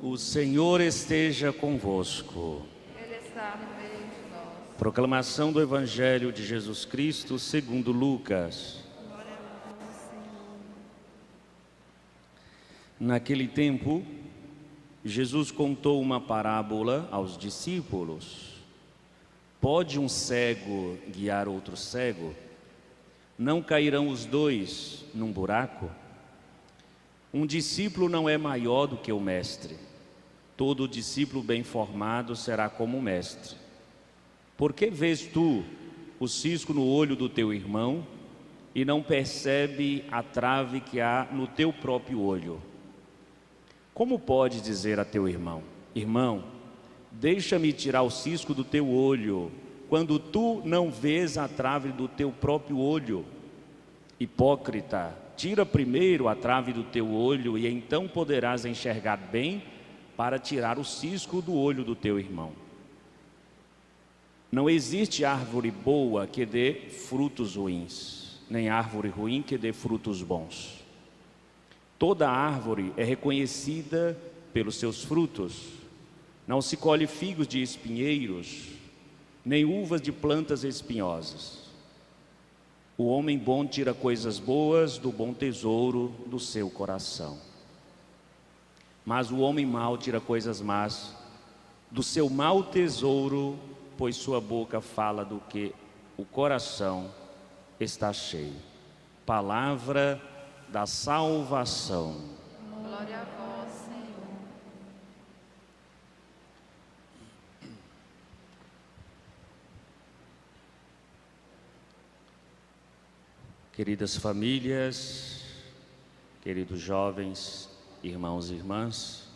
O Senhor esteja convosco. Ele está no meio de nós. Proclamação do Evangelho de Jesus Cristo segundo Lucas. Glória a vós, Senhor. Naquele tempo, Jesus contou uma parábola aos discípulos. Pode um cego guiar outro cego? Não cairão os dois num buraco? Um discípulo não é maior do que o mestre. Todo discípulo bem formado será como o mestre. Por que vês tu o cisco no olho do teu irmão e não percebe a trave que há no teu próprio olho? Como pode dizer a teu irmão: irmão, deixa-me tirar o cisco do teu olho, quando tu não vês a trave do teu próprio olho? Hipócrita, tira primeiro a trave do teu olho e então poderás enxergar bem para tirar o cisco do olho do teu irmão. Não existe árvore boa que dê frutos ruins, nem árvore ruim que dê frutos bons. Toda árvore é reconhecida pelos seus frutos. Não se colhe figos de espinheiros, nem uvas de plantas espinhosas. O homem bom tira coisas boas do bom tesouro do seu coração. Mas o homem mau tira coisas más do seu mau tesouro, pois sua boca fala do que o coração está cheio. Palavra da salvação. Glória a vós, Senhor. Queridas famílias, queridos jovens, irmãos e irmãs,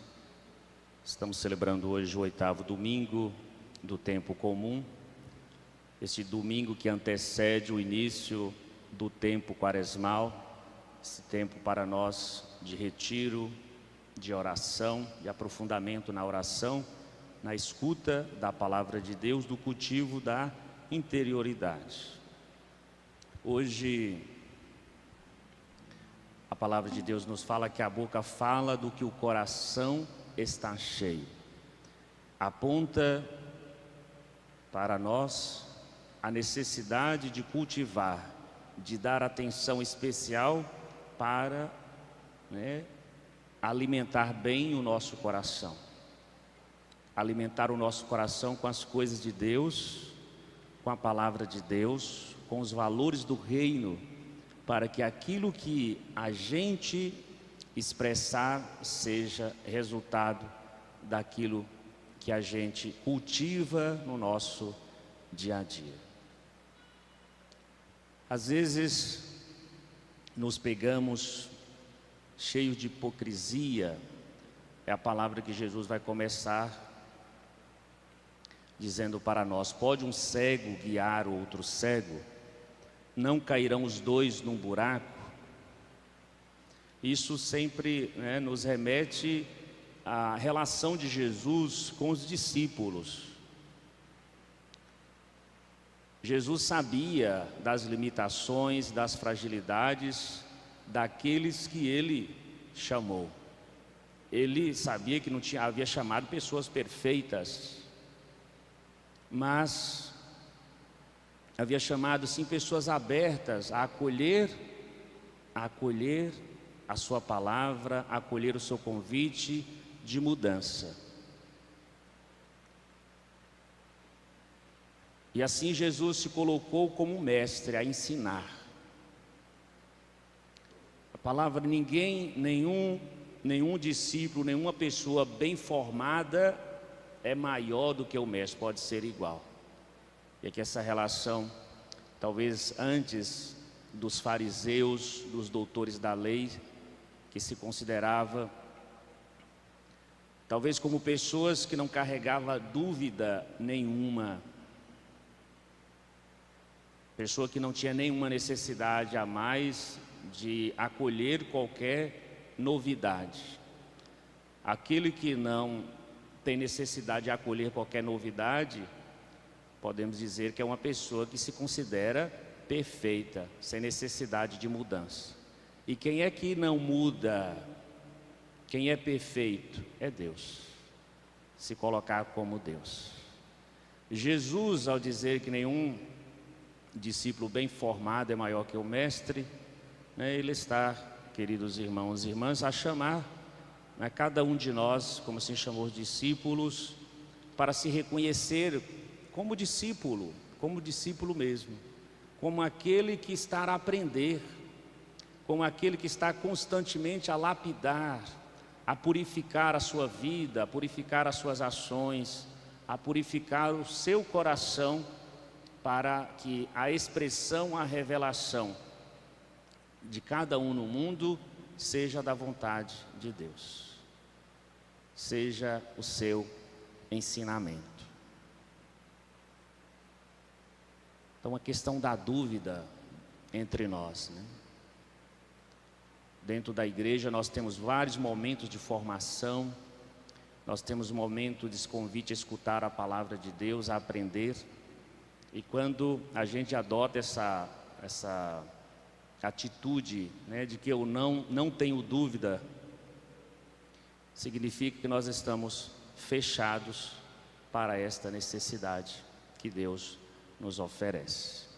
estamos celebrando hoje o 8º domingo do tempo comum, este domingo que antecede o início do tempo quaresmal, esse tempo para nós de retiro, de oração, de aprofundamento na oração, na escuta da palavra de Deus, do cultivo da interioridade. Hoje, a palavra de Deus nos fala que a boca fala do que o coração está cheio. Aponta para nós a necessidade de cultivar, de dar atenção especial para alimentar bem o nosso coração. Alimentar o nosso coração com as coisas de Deus, com a palavra de Deus, com os valores do reino, para que aquilo que a gente expressar seja resultado daquilo que a gente cultiva no nosso dia a dia. Às vezes nos pegamos cheios de hipocrisia, é a palavra que Jesus vai começar dizendo para nós: pode um cego guiar outro cego? Não cairão os dois num buraco? Isso sempre nos remete à relação de Jesus com os discípulos. Jesus sabia das limitações, das fragilidades daqueles que ele chamou. Ele sabia que não havia chamado pessoas perfeitas, mas havia chamado sim pessoas abertas a acolher a sua palavra, a acolher o seu convite de mudança. E assim Jesus se colocou como mestre a ensinar. A palavra nenhum discípulo, nenhuma pessoa bem formada é maior do que o mestre, pode ser igual. E aqui essa relação, talvez antes dos fariseus, dos doutores da lei, que se considerava, talvez como pessoas que não carregavam dúvida nenhuma, pessoa que não tinha nenhuma necessidade a mais de acolher qualquer novidade. Aquele que não tem necessidade de acolher qualquer novidade, podemos dizer que é uma pessoa que se considera perfeita, sem necessidade de mudança. E quem é que não muda? Quem é perfeito é Deus, se colocar como Deus. Jesus, ao dizer que nenhum discípulo bem formado é maior que o mestre, né, ele está, queridos irmãos e irmãs, a chamar, né, cada um de nós, como assim chamou os discípulos, para se reconhecer como discípulo mesmo, como aquele que está a aprender, como aquele que está constantemente a lapidar, a purificar a sua vida, a purificar as suas ações, a purificar o seu coração, para que a expressão, a revelação de cada um no mundo seja da vontade de Deus, seja o seu ensinamento. Então, a questão da dúvida entre nós, né? Dentro da igreja nós temos vários momentos de formação, nós temos um momento de convite a escutar a palavra de Deus, a aprender. E quando a gente adota essa atitude, né, de que eu não tenho dúvida, significa que nós estamos fechados para esta necessidade que Deus nos oferece.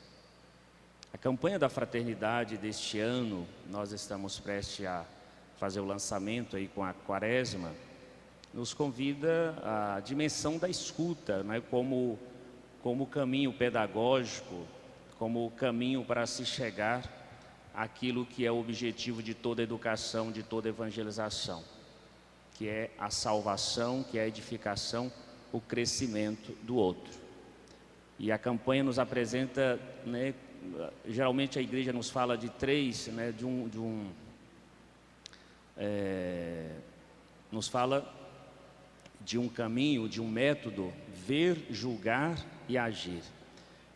A campanha da fraternidade deste ano, nós estamos prestes a fazer o lançamento aí com a Quaresma, nos convida à dimensão da escuta, né, como caminho pedagógico, como caminho para se chegar àquilo que é o objetivo de toda educação, de toda evangelização, que é a salvação, que é a edificação, o crescimento do outro. E a campanha nos apresenta, né, geralmente a igreja nos fala de três, né, nos fala de um caminho, de um método: ver, julgar e agir.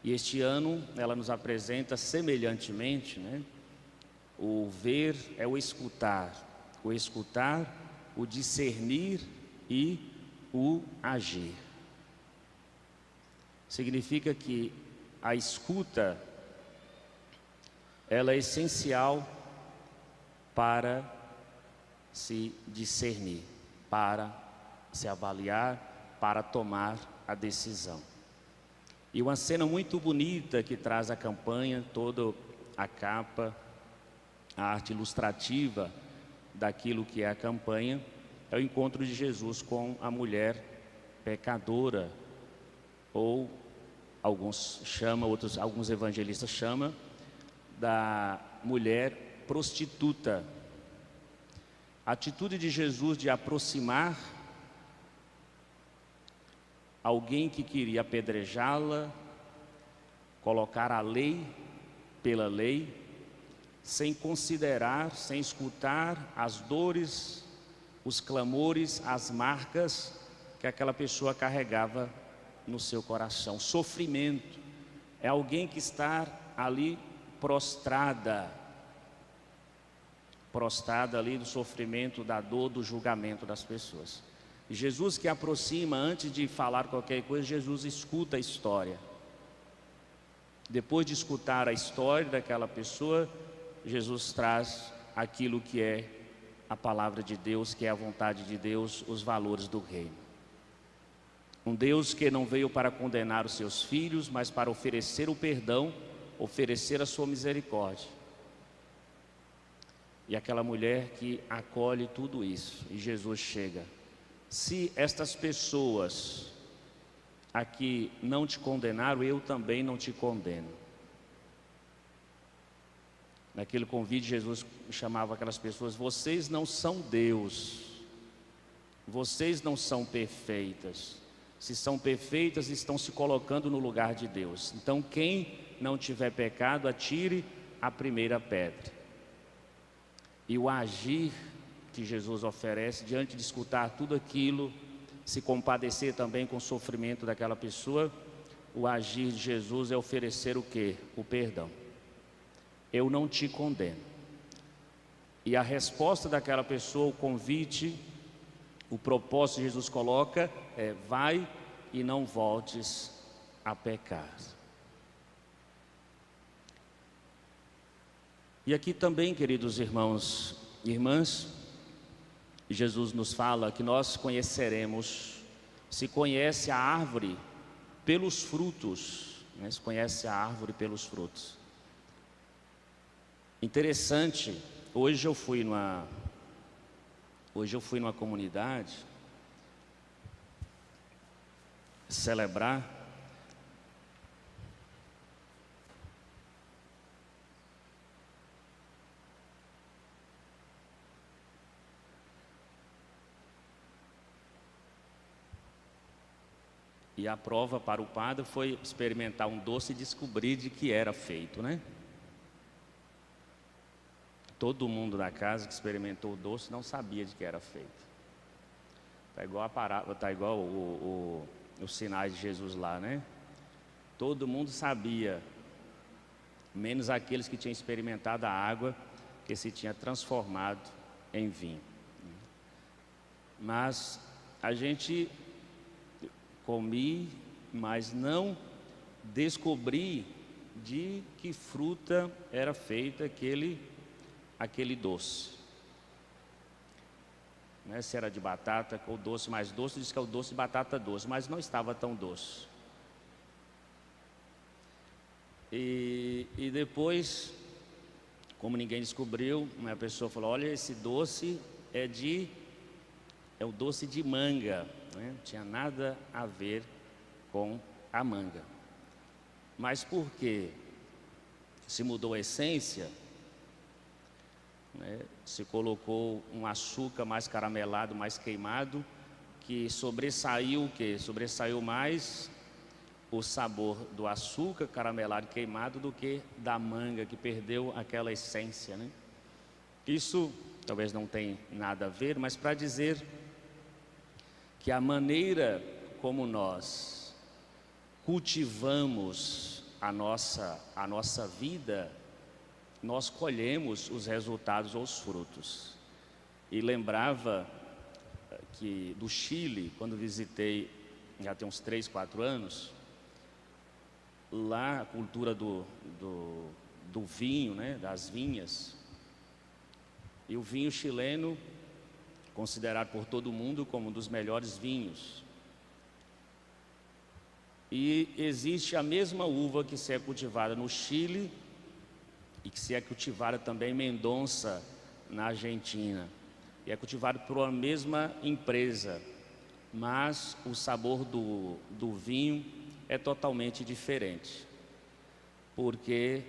E este ano ela nos apresenta semelhantemente, né, o ver é o escutar, o discernir e o agir. Significa que a escuta, ela é essencial para se discernir, para se avaliar, para tomar a decisão. E uma cena muito bonita que traz a campanha, toda a capa, a arte ilustrativa daquilo que é a campanha, é o encontro de Jesus com a mulher pecadora, ou alguns evangelistas chamam da mulher prostituta. A atitude de Jesus de aproximar alguém que queria apedrejá-la, colocar a lei pela lei, sem considerar, sem escutar as dores, os clamores, as marcas que aquela pessoa carregava no seu coração. Sofrimento é alguém que está ali prostrada ali do sofrimento, da dor, do julgamento das pessoas. E Jesus, que aproxima, antes de falar qualquer coisa, Jesus escuta a história. Depois de escutar a história daquela pessoa, Jesus traz aquilo que é a palavra de Deus, que é a vontade de Deus, os valores do reino. Um Deus que não veio para condenar os seus filhos, mas para oferecer o perdão, oferecer a sua misericórdia. E aquela mulher que acolhe tudo isso, e Jesus chega: se estas pessoas aqui não te condenaram, eu também não te condeno. Naquele convite, Jesus chamava aquelas pessoas: vocês não são Deus, vocês não são perfeitas. Se são perfeitas, estão se colocando no lugar de Deus. Então, quem não tiver pecado, atire a primeira pedra. E o agir que Jesus oferece, diante de escutar tudo aquilo, se compadecer também com o sofrimento daquela pessoa, o agir de Jesus é oferecer o quê? O perdão. Eu não te condeno. E a resposta daquela pessoa, o convite, o propósito que Jesus coloca é: vai e não voltes a pecar. E aqui também, queridos irmãos e irmãs, Jesus nos fala que nós conheceremos, se conhece a árvore pelos frutos, né? Se conhece a árvore pelos frutos. Interessante, hoje eu fui numa comunidade celebrar e a prova para o padre foi experimentar um doce e descobrir de que era feito, né? Todo mundo da casa que experimentou o doce não sabia de que era feito. Está igual os sinais de Jesus lá, né? Todo mundo sabia, menos aqueles que tinham experimentado a água que se tinha transformado em vinho. Mas a gente comi, mas não descobri de que fruta era feito aquele doce, né? Se era de batata ou doce mais doce, diz que é o doce de batata doce, mas não estava tão doce. E depois, como ninguém descobriu, a pessoa falou: olha, esse doce é o doce de manga, né? Não tinha nada a ver com a manga. Mas por que se mudou a essência? Né? Se colocou um açúcar mais caramelado, mais queimado, que sobressaiu o quê? Sobressaiu mais o sabor do açúcar caramelado e queimado do que da manga, que perdeu aquela essência, né? Isso talvez não tenha nada a ver, mas para dizer que a maneira como nós cultivamos a nossa vida, nós colhemos os resultados ou os frutos. E lembrava que do Chile, quando visitei, já tem uns 3, 4 anos, lá a cultura do vinho, né, das vinhas, e o vinho chileno, considerado por todo mundo como um dos melhores vinhos. E existe a mesma uva que se é cultivada no Chile e que se é cultivada também em Mendonça, na Argentina. E é cultivada por uma mesma empresa, mas o sabor do vinho é totalmente diferente, porque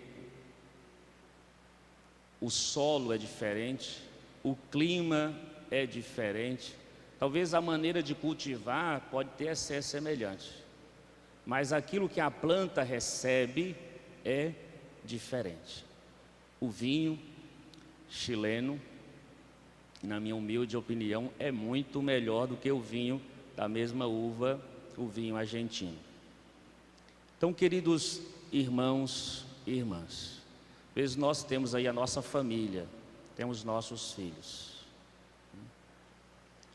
o solo é diferente, o clima é diferente. Talvez a maneira de cultivar pode ter ser semelhante, mas aquilo que a planta recebe é diferente. O vinho chileno, na minha humilde opinião, é muito melhor do que o vinho da mesma uva, o vinho argentino. Então, queridos irmãos e irmãs, às vezes nós temos aí a nossa família, temos nossos filhos.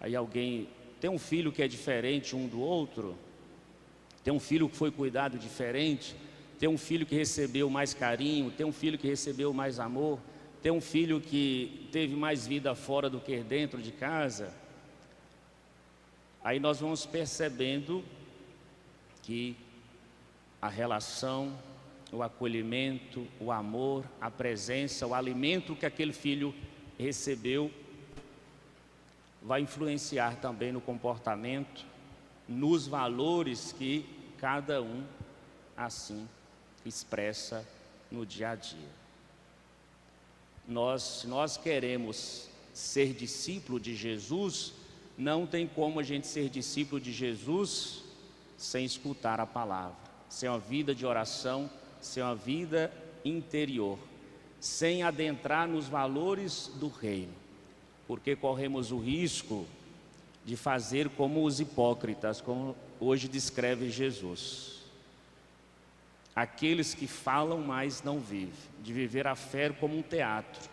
Aí alguém tem um filho que é diferente um do outro, tem um filho que foi cuidado diferente, tem um filho que recebeu mais carinho, tem um filho que recebeu mais amor, tem um filho que teve mais vida fora do que dentro de casa. Aí nós vamos percebendo que a relação, o acolhimento, o amor, a presença, o alimento que aquele filho recebeu vai influenciar também no comportamento, nos valores que cada um assim expressa no dia a dia. Se nós queremos ser discípulo de Jesus, não tem como a gente ser discípulo de Jesus sem escutar a palavra, sem uma vida de oração, sem uma vida interior, sem adentrar nos valores do reino, porque corremos o risco de fazer como os hipócritas, como hoje descreve Jesus. Aqueles que falam, mas não vivem, de viver a fé como um teatro,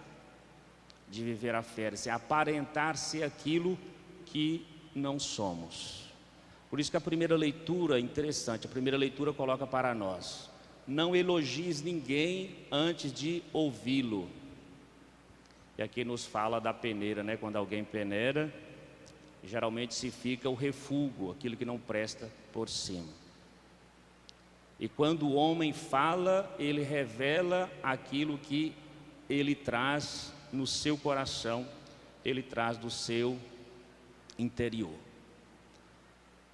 de viver a fé, sem aparentar ser aquilo que não somos. Por isso que a primeira leitura é interessante, a primeira leitura coloca para nós: não elogies ninguém antes de ouvi-lo. E aqui nos fala da peneira, né? Quando alguém peneira, geralmente se fica o refúgio, aquilo que não presta por cima. E quando o homem fala, ele revela aquilo que ele traz no seu coração, ele traz do seu interior.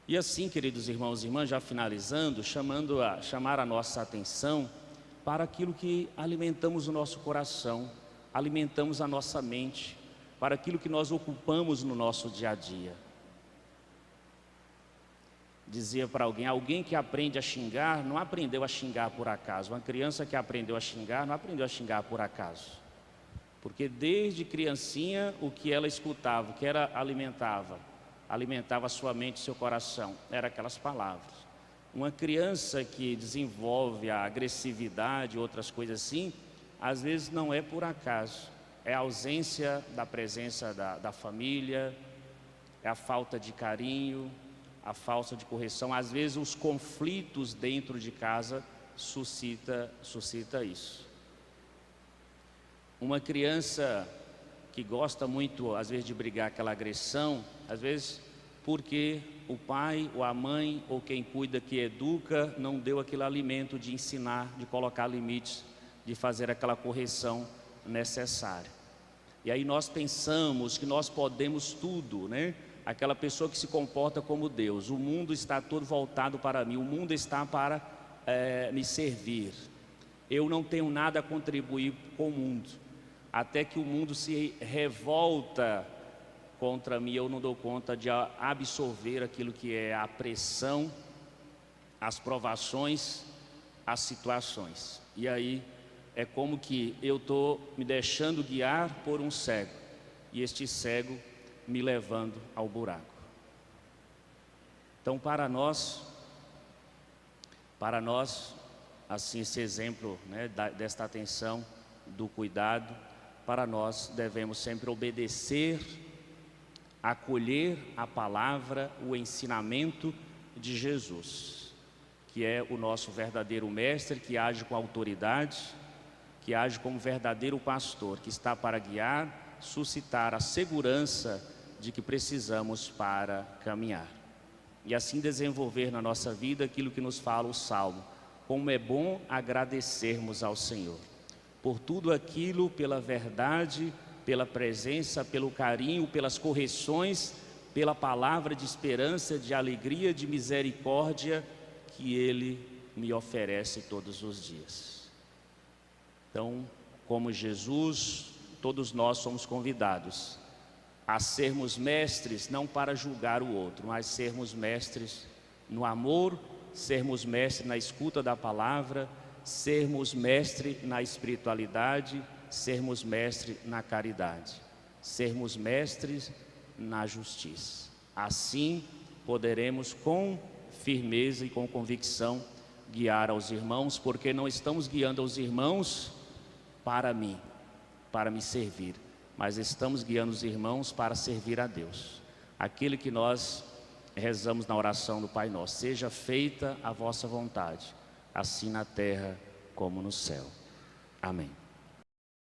E assim, queridos irmãos e irmãs, já finalizando, chamar a nossa atenção para aquilo que alimentamos o nosso coração, alimentamos a nossa mente, para aquilo que nós ocupamos no nosso dia a dia. Dizia para alguém que aprende a xingar, não aprendeu a xingar por acaso. Uma criança que aprendeu a xingar, não aprendeu a xingar por acaso. Porque desde criancinha, o que ela escutava, o que ela alimentava a sua mente, seu coração, eram aquelas palavras. Uma criança que desenvolve a agressividade, outras coisas assim, às vezes não é por acaso. É a ausência da presença da família, é a falta de carinho, a falta de correção. Às vezes os conflitos dentro de casa suscita isso. Uma criança que gosta muito, às vezes, de brigar, aquela agressão, às vezes porque o pai ou a mãe ou quem cuida, que educa, não deu aquele alimento de ensinar, de colocar limites, de fazer aquela correção necessária. E aí nós pensamos que nós podemos tudo, né? Aquela pessoa que se comporta como Deus. O mundo está todo voltado para mim, o mundo está para me servir. Eu não tenho nada a contribuir com o mundo. Até que o mundo se revolta contra mim, eu não dou conta de absorver aquilo que é a pressão, as provações, as situações. E aí é como que eu estou me deixando guiar por um cego, e este cego me levando ao buraco. Então, para nós, assim, esse exemplo, né, desta atenção, do cuidado, para nós devemos sempre obedecer, acolher a palavra, o ensinamento de Jesus, que é o nosso verdadeiro mestre, que age com autoridade, que age como verdadeiro pastor, que está para guiar, suscitar a segurança de que precisamos para caminhar. E assim desenvolver na nossa vida aquilo que nos fala o Salmo: como é bom agradecermos ao Senhor por tudo aquilo, pela verdade, pela presença, pelo carinho, pelas correções, pela palavra de esperança, de alegria, de misericórdia que Ele me oferece todos os dias. Então, como Jesus, todos nós somos convidados a sermos mestres, não para julgar o outro, mas sermos mestres no amor, sermos mestres na escuta da palavra, sermos mestres na espiritualidade, sermos mestres na caridade, sermos mestres na justiça. Assim poderemos com firmeza e com convicção guiar aos irmãos, porque não estamos guiando aos irmãos para mim, para me servir, mas estamos guiando os irmãos para servir a Deus. Aquele que nós rezamos na oração do Pai Nosso: seja feita a vossa vontade, assim na terra como no céu. Amém.